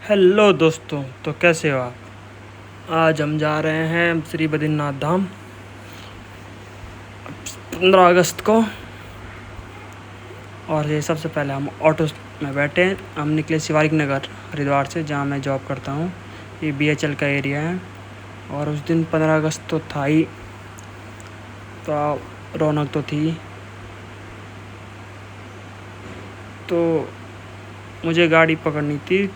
Hello दोस्तों, तो कैसे हो आप। आज हम जा रहे हैं श्री बद्रीनाथ धाम 15 अगस्त को। और ये सबसे पहले हम ऑटो में बैठे, हम निकले शिवालिक नगर हरिद्वार से, जहाँ मैं जॉब करता हूँ। ये BHL का एरिया है। और उस दिन 15 अगस्त तो था ही, तो रौनक तो थी। तो मुझे गाड़ी पकड़नी थी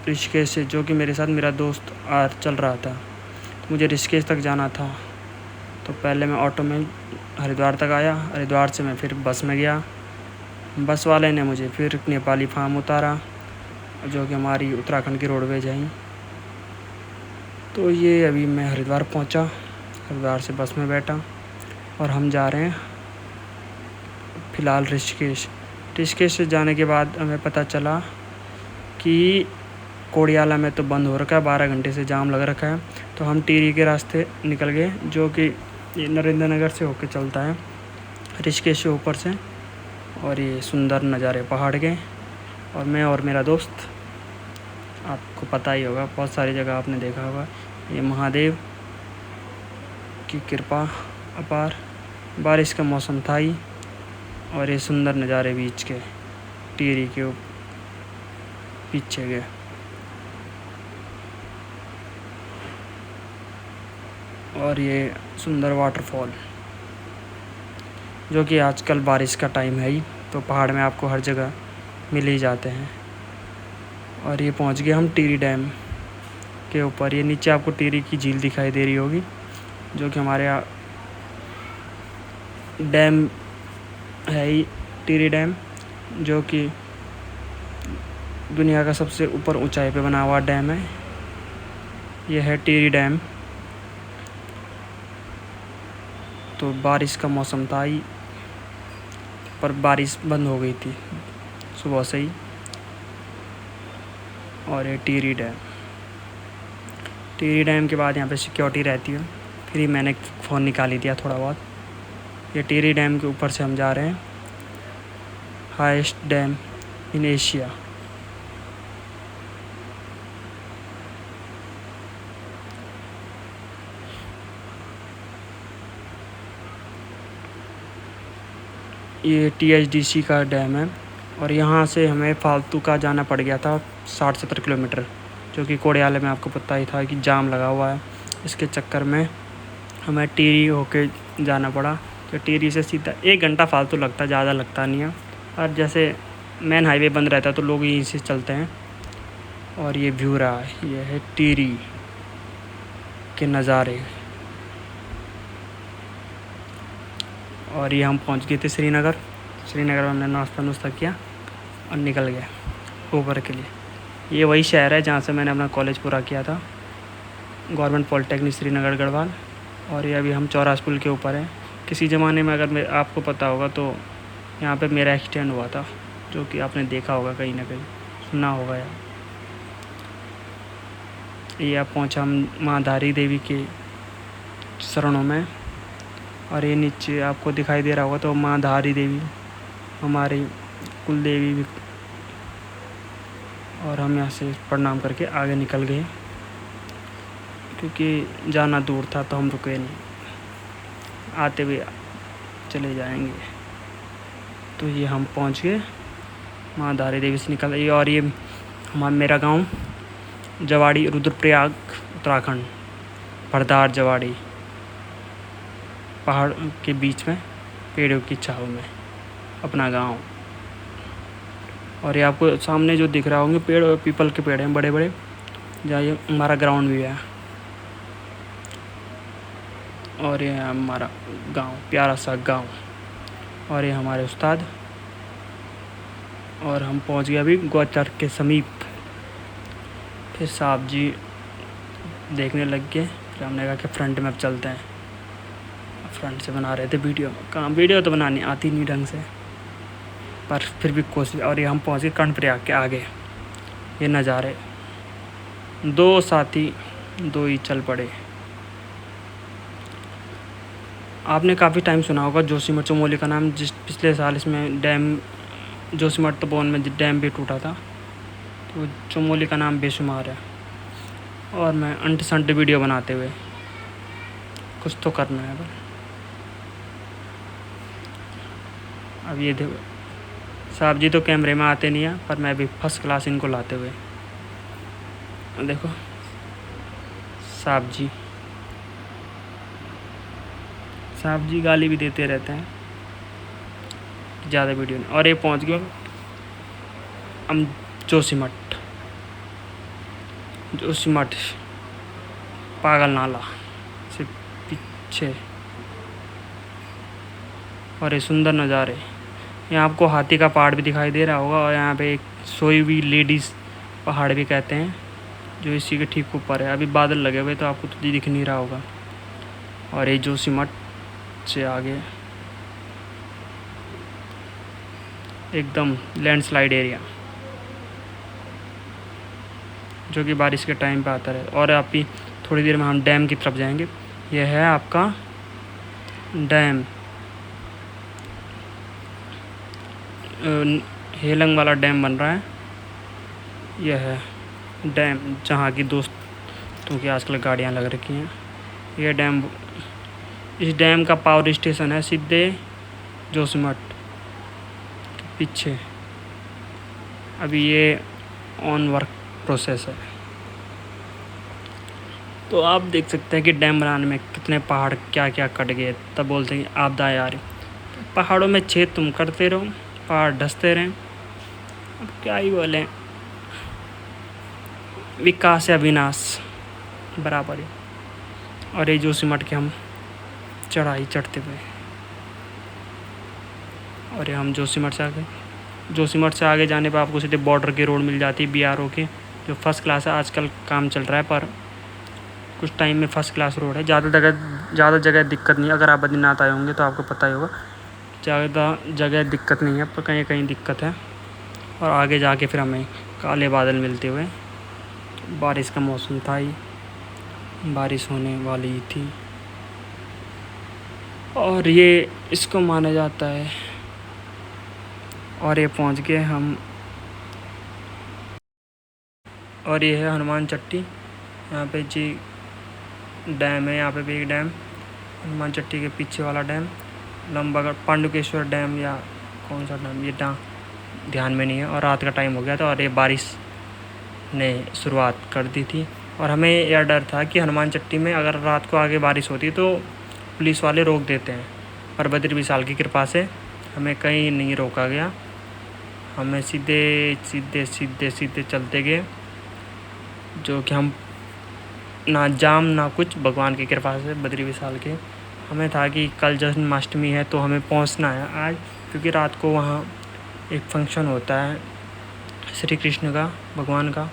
ऋषिकेश से, जो कि मेरे साथ मेरा दोस्त चल रहा था। तो मुझे ऋषिकेश तक जाना था। तो पहले मैं ऑटो में हरिद्वार तक आया, हरिद्वार से मैं फिर बस में गया। बस वाले ने मुझे फिर नेपाली फार्म उतारा, जो कि हमारी उत्तराखंड की रोडवेज है। तो ये अभी मैं हरिद्वार पहुंचा, हरिद्वार से बस में बैठा और हम जा रहे हैं फ़िलहाल ऋषिकेश। ऋषिकेश से जाने के बाद हमें पता चला कि कोड़ियाला में तो बंद हो रखा है, 12 घंटे से जाम लग रखा है। तो हम टिहरी के रास्ते निकल गए, जो कि नरेंद्र नगर से होकर चलता है ऋषिकेश से ऊपर से। और ये सुंदर नज़ारे पहाड़ के, और मैं और मेरा दोस्त, आपको पता ही होगा, बहुत सारी जगह आपने देखा होगा। ये महादेव की कृपा अपार, बारिश का मौसम था ही, और ये सुंदर नज़ारे बीच के टिहरी के पीछे गए। और ये सुंदर वाटरफॉल, जो कि आजकल बारिश का टाइम है ही, तो पहाड़ में आपको हर जगह मिल ही जाते हैं। और ये पहुंच गए हम टिहरी डैम के ऊपर। ये नीचे आपको टिहरी की झील दिखाई दे रही होगी, जो कि हमारे यहाँ डैम है ही, टिहरी डैम, जो कि दुनिया का सबसे ऊपर ऊंचाई पे बना हुआ डैम है। यह है टिहरी डैम। तो बारिश का मौसम था ही, पर बारिश बंद हो गई थी सुबह से ही। और ये टिहरी डैम के बाद यहाँ पे सिक्योरिटी रहती है, फिर ही मैंने फ़ोन निकाल ही दिया थोड़ा बहुत। ये टिहरी डैम के ऊपर से हम जा रहे हैं, हाईएस्ट डैम इन एशिया। ये THDC का डैम है, और यहाँ से हमें फालतू का जाना पड़ गया था 60-70 किलोमीटर, जो कि कोड़ियाले में आपको पता ही था कि जाम लगा हुआ है। इसके चक्कर में हमें टिहरी होके जाना पड़ा। तो टिहरी से सीधा 1 घंटा फालतू लगता, ज़्यादा लगता नहीं है। और जैसे मेन हाईवे बंद रहता है तो लोग यहीं से चलते हैं। और ये व्यू रहा है, ये है टिहरी के नज़ारे। और ये हम पहुंच गए थे श्रीनगर में हमने नाश्ता नुश्ता किया और निकल गए ऊपर के लिए। ये वही शहर है जहाँ से मैंने अपना कॉलेज पूरा किया था, गवर्नमेंट पॉलिटेक्निक श्रीनगर गढ़वाल। और ये अभी हम चौरास पुल के ऊपर हैं। किसी ज़माने में, अगर आपको पता होगा, तो यहाँ पे मेरा एक्सीडेंट हुआ था, जो कि आपने देखा होगा, कहीं ना कहीं सुना होगा यार। ये आप पहुँचा हम माँ धारी देवी के शरणों में। और ये नीचे आपको दिखाई दे रहा होगा, तो माँ धारी देवी हमारी कुल देवी भी। और हम यहाँ से प्रणाम करके आगे निकल गए, क्योंकि जाना दूर था तो हम रुके नहीं, आते हुए चले जाएंगे। तो ये हम पहुँच गए माँ धारी देवी से निकल गए। और ये मेरा गांव जवाड़ी, रुद्रप्रयाग, उत्तराखंड, भरदार जवाड़ी, पहाड़ के बीच में पेड़ों की छाव में अपना गांव। और ये आपको सामने जो दिख रहा होंगे पेड़, पीपल के पेड़ हैं बड़े बड़े, जहाँ ये हमारा ग्राउंड भी है। और ये हमारा गांव, प्यारा सा गांव। और ये हमारे उस्ताद। और हम पहुंच गए अभी गौचर के समीप। फिर साहब जी देखने लग गए, फिर हमने कहा कि फ्रंट में अब चलते हैं। फ्रंट से बना रहे थे वीडियो, कहाँ वीडियो तो बनानी आती नहीं ढंग से, पर फिर भी कोशिश। और ये हम पहुँच गए कर्णप्रयाग के आगे। ये नज़ारे, 2 साथी 2 ही चल पड़े। आपने काफ़ी टाइम सुना होगा जोशीमठ चमोली का नाम, जिस पिछले साल इसमें डैम जोशीमठ तपोवन में डैम भी टूटा था। तो चमोली का नाम बेशुमार है। और मैं अंट संट वीडियो बनाते हुए कुछ तो करना है। अब ये देखो, साहब जी तो कैमरे में आते नहीं है, पर मैं भी फर्स्ट क्लास इनको लाते हुए। देखो साहब जी गाली भी देते रहते हैं ज़्यादा वीडियो में। और ये पहुंच गए हम जोशीमठ पागल नाला से पीछे। और ये सुंदर नज़ारे, यहाँ आपको हाथी का पहाड़ भी दिखाई दे रहा होगा। और यहाँ पे एक सोई हुई लेडीज़ पहाड़ भी कहते हैं, जो इसी के ठीक ऊपर है। अभी बादल लगे हुए तो आपको तो दिख नहीं रहा होगा। और ये जोशीमठ से आगे एकदम लैंडस्लाइड एरिया, जो कि बारिश के टाइम पे आता है। और अभी थोड़ी देर में हम डैम की तरफ जाएंगे। यह है आपका डैम, हेलंग वाला डैम बन रहा है। यह है डैम जहाँ की दोस्तों की आजकल गाड़ियाँ लग रखी हैं। यह डैम, इस डैम का पावर स्टेशन है सीधे जोशीमठ के पीछे। अभी ये ऑन वर्क प्रोसेस है। तो आप देख सकते हैं कि डैम बनाने में कितने पहाड़ क्या क्या कट गए। तब बोलते हैं आपदा आ रही, पहाड़ों में छेद तुम करते रहो, पहाड़ ढसते रहें। अब क्या ही बोलें, विकास या विनाश बराबर है। और ये जोशीमठ के हम चढ़ाई चढ़ते हुए, और ये हम जोशीमठ से आगे जाने पर आपको सीधे बॉर्डर की रोड मिल जाती है BRO की, जो फर्स्ट क्लास है। आजकल काम चल रहा है, पर कुछ टाइम में फर्स्ट क्लास रोड है। ज़्यादा जगह दिक्कत नहीं है। अगर आप बद्रीनाथ आए होंगे तो आपको पता ही होगा, ज़्यादा जगह दिक्कत नहीं है, पर कहीं कहीं दिक्कत है। और आगे जाके फिर हमें काले बादल मिलते हुए, बारिश का मौसम था ही, बारिश होने वाली थी। और ये इसको माना जाता है। और ये पहुंच गए हम, और ये है हनुमान चट्टी। यहाँ पे जी डैम है, यहाँ पे भी एक डैम, हनुमान चट्टी के पीछे वाला डैम, लंबागढ़ पांडुकेश्वर डैम या कौन सा डैम, ये ध्यान में नहीं है। और रात का टाइम हो गया था और ये बारिश ने शुरुआत कर दी थी। और हमें यह डर था कि हनुमान चट्टी में अगर रात को आगे बारिश होती तो पुलिस वाले रोक देते हैं, पर बद्री विशाल की कृपा से हमें कहीं नहीं रोका गया। हमें सीधे चलते गए, जो कि हम ना जाम ना कुछ, भगवान की कृपा से बद्री विशाल के। हमें था कि कल जन्माष्टमी है तो हमें पहुंचना है आज, क्योंकि रात को वहाँ एक फंक्शन होता है श्री कृष्ण का, भगवान का।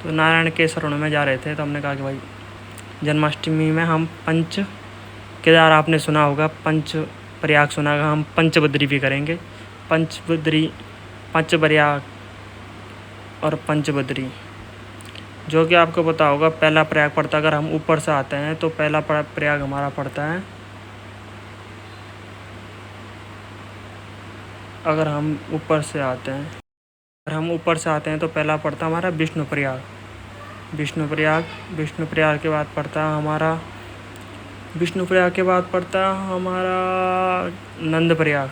तो नारायण के शरणों में जा रहे थे, तो हमने कहा कि भाई जन्माष्टमी में हम पंच केदार, आपने सुना होगा, पंच प्रयाग सुना होगा, हम पंचबद्री भी करेंगे। पंचप्रयाग और पंचबद्री, जो कि आपको पता होगा पहला प्रयाग पड़ता है, अगर हम ऊपर से आते हैं तो पहला प्रयाग हमारा पड़ता है। अगर हम ऊपर से आते हैं तो पहला पड़ता हमारा विष्णुप्रयाग के बाद पड़ता है हमारा नंदप्रयाग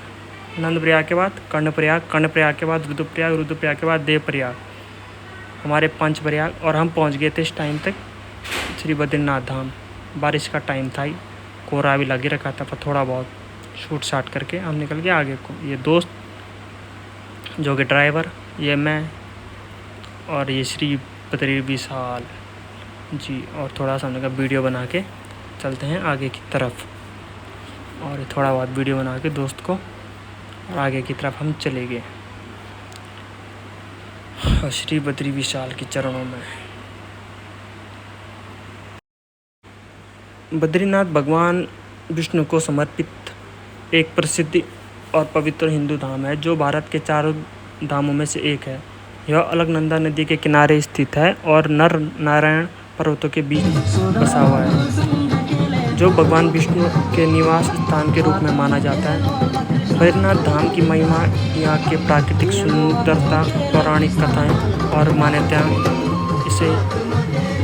के बाद कर्णप्रयाग के बाद रुद्रप्रयाग के बाद देवप्रयाग, हमारे 5 प्रयाग। और हम पहुंच गए थे इस टाइम तक श्री बद्रीनाथ धाम। बारिश का टाइम था ही, कोहरा भी लगे रखा था, पर थोड़ा बहुत शूट शाट करके हम निकल गए आगे को। ये दोस्त जो कि ड्राइवर, ये मैं, और ये श्री बद्री विशाल जी। और थोड़ा सा हमने का वीडियो बना के चलते हैं आगे की तरफ। और थोड़ा बहुत वीडियो बना के दोस्त को, और आगे की तरफ हम चले गए श्री बद्री विशाल के चरणों में। बद्रीनाथ भगवान विष्णु को समर्पित एक प्रसिद्ध और पवित्र हिंदू धाम है, जो भारत के 4 धामों में से एक है। यह अलकनंदा नदी के किनारे स्थित है और नर नारायण पर्वतों के बीच बसा हुआ है, जो भगवान विष्णु के निवास स्थान के रूप में माना जाता है। बद्रीनाथ धाम की महिमा, यहाँ के प्राकृतिक सुंदरता, पौराणिक कथाएं और मान्यताएं इसे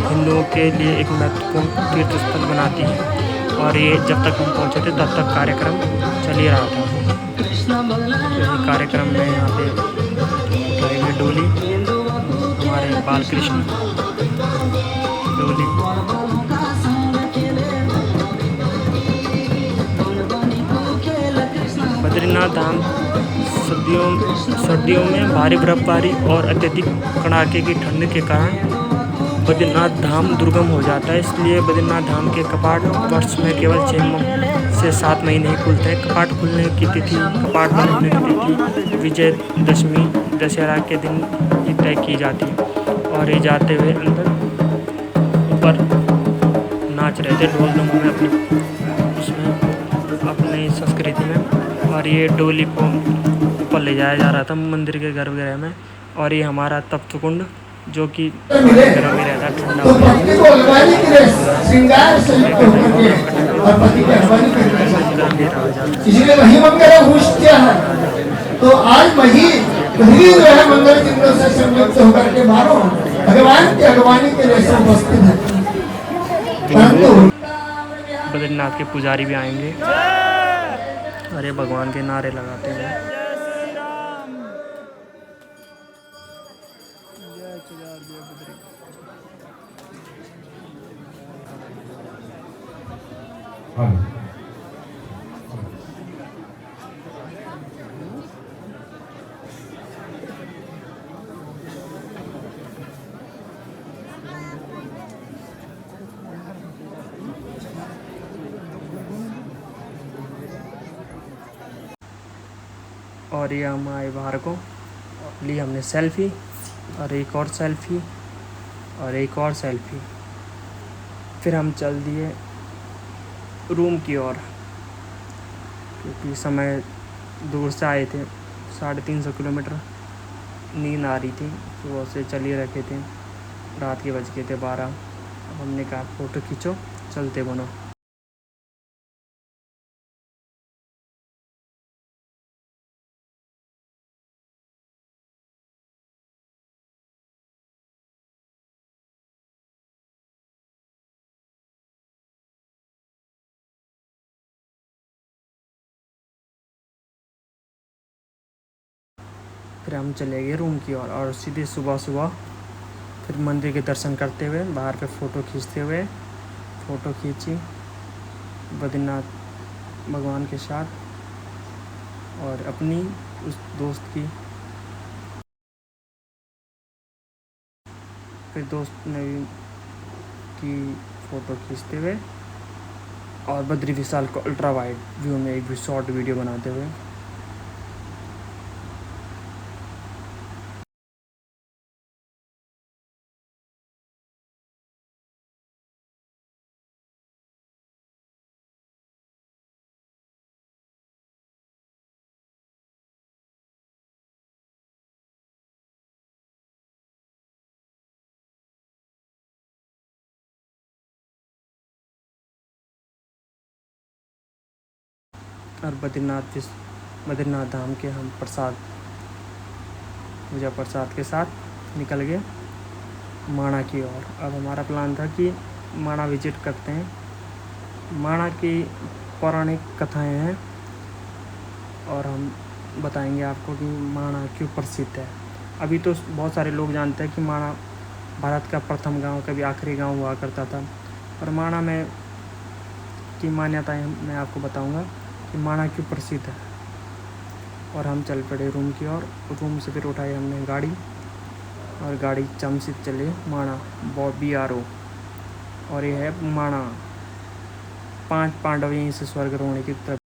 हिंदुओं के लिए एक महत्वपूर्ण तीर्थ स्थल बनाती है। और ये जब तक हम पहुँचे थे तब तक कार्यक्रम चल ही रहा था। तो ये कार्यक्रम में यहाँ पे उठाई हुई डोली, हमारे बाल कृष्ण डोली। बद्रीनाथ धाम सर्दियों में भारी बर्फबारी और अत्यधिक कड़ाके की ठंड के कारण बद्रीनाथ धाम दुर्गम हो जाता है। इसलिए बद्रीनाथ धाम के कपाट वर्ष में केवल 6 से 7 महीने ही खुलते हैं। कपाट खुलने की तिथि, कपाट बंद होने की तिथि विजयदशमी दशहरा के दिन ही तय की जाती है। और ये जाते हुए अंदर ऊपर नाच रहे थे ढोल दमों में अपनी संस्कृति में। और ये डोली को ऊपर ले जाया जा रहा था मंदिर के गर्भगृह में। और ये हमारा तप्त कुंड जो कि गर्म ही रहता, ठंडा हो तो आज वही जो है मंगल चिन्हों से संयुक्त होकर के मारो भगवान की अगवानी के लिए उपस्थित है। बद्रीनाथ के पुजारी भी आएंगे। अरे भगवान के नारे लगाते हैं। और ये हम आए बाहर को, ली हमने सेल्फी और एक और सेल्फी और एक और सेल्फी। फिर हम चल दिए रूम की ओर, क्योंकि समय दूर से आए थे, 350 किलोमीटर। नींद आ रही थी, सुबह से चल ही रखे थे, रात के बज गए थे 12। अब हमने कहा फ़ोटो खींचो, चलते बनो। फिर हम चले गए रूम की ओर और सीधे सुबह फिर मंदिर के दर्शन करते हुए बाहर पे फ़ोटो खींचते हुए फ़ोटो खींची बद्रीनाथ भगवान के साथ और अपनी उस दोस्त की। फिर दोस्त ने भी की फ़ोटो खींचते हुए और बद्री विशाल को अल्ट्रा वाइड व्यू में एक भी शॉर्ट वीडियो बनाते हुए। और बद्रीनाथ धाम के हम पूजा प्रसाद के साथ निकल गए माणा की ओर। अब हमारा प्लान था कि माणा विजिट करते हैं। माणा की पौराणिक कथाएं हैं और हम बताएंगे आपको कि माणा क्यों प्रसिद्ध है। अभी तो बहुत सारे लोग जानते हैं कि माणा भारत का प्रथम गांव, कभी आखिरी गांव हुआ करता था। और माणा में की मान्यताएं मैं आपको बताऊंगा कि माणा क्यों प्रसिद्ध है। और हम चल पड़े रूम की ओर। रूम से फिर उठाई हमने गाड़ी और गाड़ी चमसित चले माणा BRO। और यह है माणा। 5 पांडव यहीं से स्वर्गारोहण की तरफ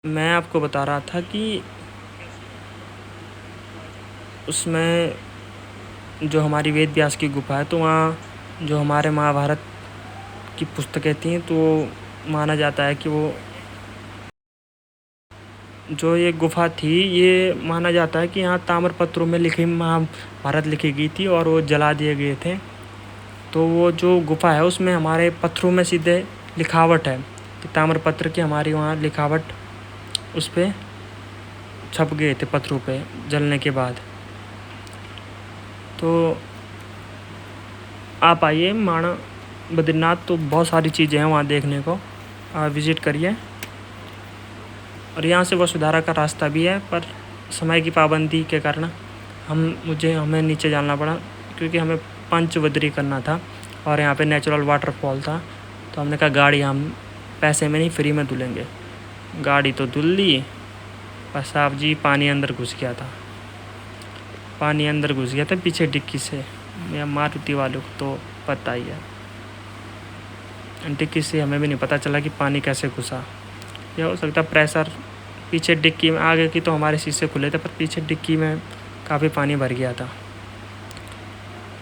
मैं आपको बता रहा था कि उसमें जो हमारी वेद व्यास की गुफा है, तो वहाँ जो हमारे महाभारत की पुस्तकें थी, तो माना जाता है कि वो जो ये गुफा थी, ये माना जाता है कि यहाँ ताम्रपत्रों में लिखी महाभारत लिखी गई थी और वो जला दिए गए थे। तो वो जो गुफा है उसमें हमारे पत्थरों में सीधे लिखावट है कि ताम्रपत्र की हमारी वहाँ लिखावट उस पर छप गए थे पत्थरों पे जलने के बाद। तो आप आइए माना बद्रीनाथ, तो बहुत सारी चीज़ें हैं वहाँ देखने को, आप विज़िट करिए। और यहाँ से वसुधारा का रास्ता भी है, पर समय की पाबंदी के कारण हमें नीचे जाना पड़ा, क्योंकि हमें पंचबद्री करना था और यहाँ पे नेचुरल वाटरफॉल था। तो हमने कहा गाड़ी हम पैसे में नहीं, फ्री में धुलेंगे। गाड़ी तो धुल ली, पर साहब जी पानी अंदर घुस गया था। पानी अंदर घुस गया था पीछे डिक्की से। या मारुति वालों को तो पता ही है, डिक्की से हमें भी नहीं पता चला कि पानी कैसे घुसा। यह हो सकता प्रेशर पीछे डिक्की में, आगे की तो हमारे शीशे खुले थे, पर पीछे डिक्की में काफ़ी पानी भर गया था।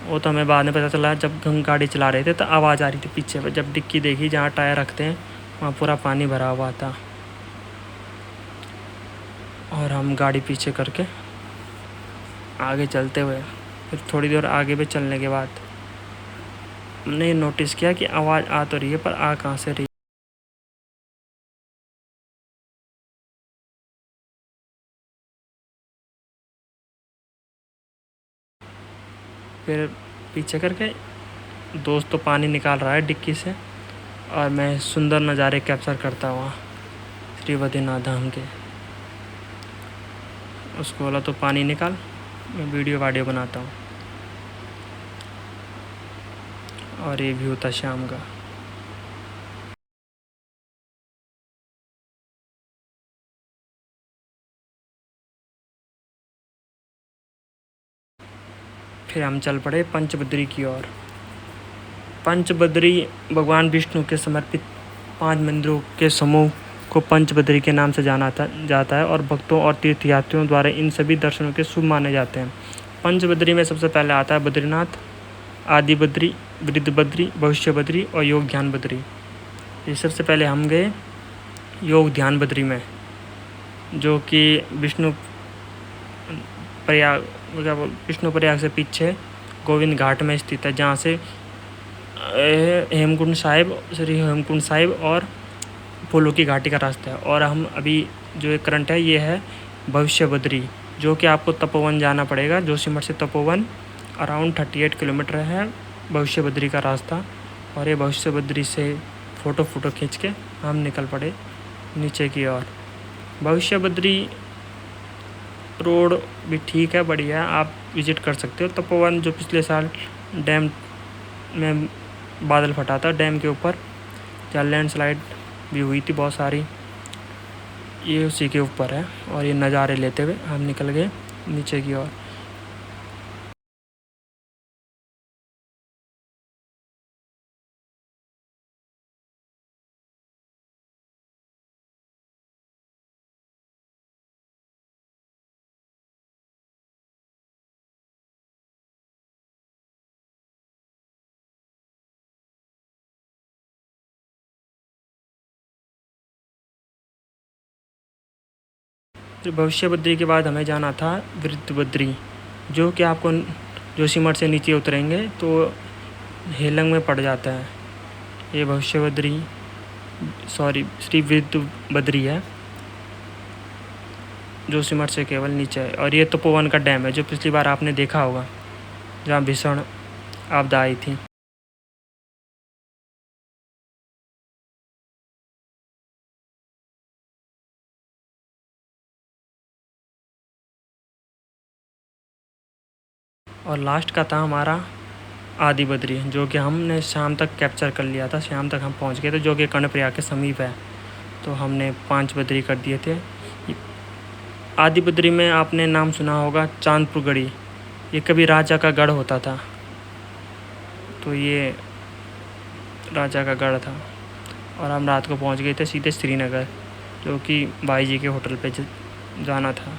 वो तो हमें बाद में पता चला जब हम गाड़ी चला रहे थे, तो आवाज़ आ रही थी पीछे पर। जब डिक्की देखी जहाँ टायर रखते हैं, वहाँ पूरा पानी भरा हुआ था। और हम गाड़ी पीछे करके आगे चलते हुए, फिर थोड़ी देर आगे भी चलने के बाद हमने नोटिस किया कि आवाज़ आ तो रही है, पर आ कहाँ से रही। फिर पीछे करके दोस्त तो पानी निकाल रहा है डिक्की से, और मैं सुंदर नज़ारे कैप्चर करता हुआ श्री बद्रीनाथ धाम के। उसको बोला तो पानी निकाल, मैं वीडियो बनाता हूँ। और ये व्यू था शाम का। फिर हम चल पड़े पंचबद्री की ओर। पंचबद्री भगवान विष्णु के समर्पित 5 मंदिरों के समूह को पंचबद्री के नाम से जाना जाता है, और भक्तों और तीर्थयात्रियों द्वारा इन सभी दर्शनों के शुभ माने जाते हैं। पंचबद्री में सबसे पहले आता है बद्रीनाथ, आदि बद्री, वृद्ध बद्री, भविष्य बद्री और योग ध्यान बद्री। ये सबसे पहले हम गए योग ध्यान बद्री में, जो कि विष्णु प्रयाग से पीछे गोविंद घाट में स्थित है, जहाँ से हेमकुंड साहिब और फूलों की घाटी का रास्ता है। और हम अभी जो एक करंट है, ये है भविष्य बद्री, जो कि आपको तपोवन जाना पड़ेगा। जोशीमठ से तपोवन अराउंड 38 किलोमीटर है भविष्य बद्री का रास्ता। और ये भविष्य बद्री से फ़ोटो खींच के हम निकल पड़े नीचे की ओर। भविष्य बद्री रोड भी ठीक है, बढ़िया, आप विज़िट कर सकते हो। तपोवन जो पिछले साल डैम में बादल फटा था, डैम के ऊपर जहाँ लैंडस्लाइड भी हुई थी बहुत सारी, ये उसी के ऊपर है। और ये नज़ारे लेते हुए हम निकल गए नीचे की ओर। फिर भविष्य बद्री के बाद हमें जाना था वृद्ध बद्री, जो कि आपको जोशीमठ से नीचे उतरेंगे तो हेलंग में पड़ जाता है। ये भविष्य बद्री श्री वृद्ध बद्री है, जोशीमठ से केवल नीचे है। और ये तपोवन का डैम है, जो पिछली बार आपने देखा होगा, जहाँ भीषण आपदा आई थी। और लास्ट का था हमारा आदि बद्री, जो कि हमने शाम तक कैप्चर कर लिया था। शाम तक हम पहुंच गए थे, जो कि कर्णप्रयाग के समीप है। तो हमने 5 बद्री कर दिए थे। आदि बद्री में आपने नाम सुना होगा चांदपुर गढ़ी, ये कभी राजा का गढ़ होता था। तो ये राजा का गढ़ था। और हम रात को पहुंच गए थे सीधे श्रीनगर। जो कि भाई जी के होटल पे जाना था।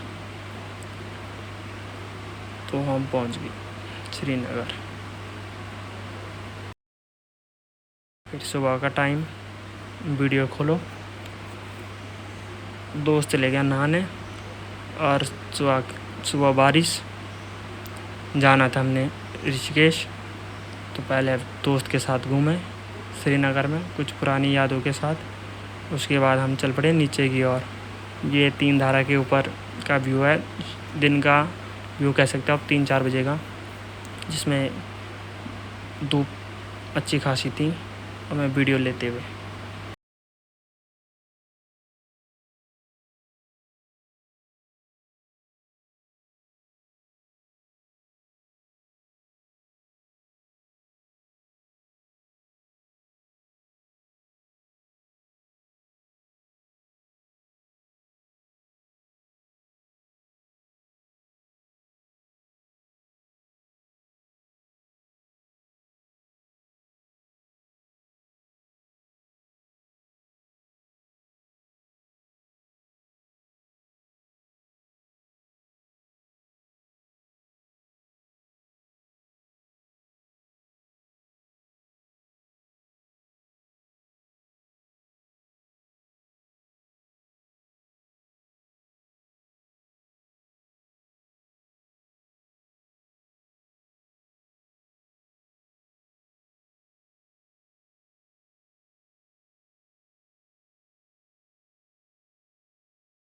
तो हम पहुंच गए श्रीनगर। फिर सुबह का टाइम, वीडियो खोलो, दोस्त चले गया नहाने और सुबह बारिश, जाना था हमने ऋषिकेश। तो पहले दोस्त के साथ घूमे श्रीनगर में कुछ पुरानी यादों के साथ। उसके बाद हम चल पड़े नीचे की ओर। ये 3 धारा के ऊपर का व्यू है, दिन का व्यू कह सकते हो आप, 3-4 बजे का, जिसमें धूप अच्छी खासी थी और मैं वीडियो लेते हुए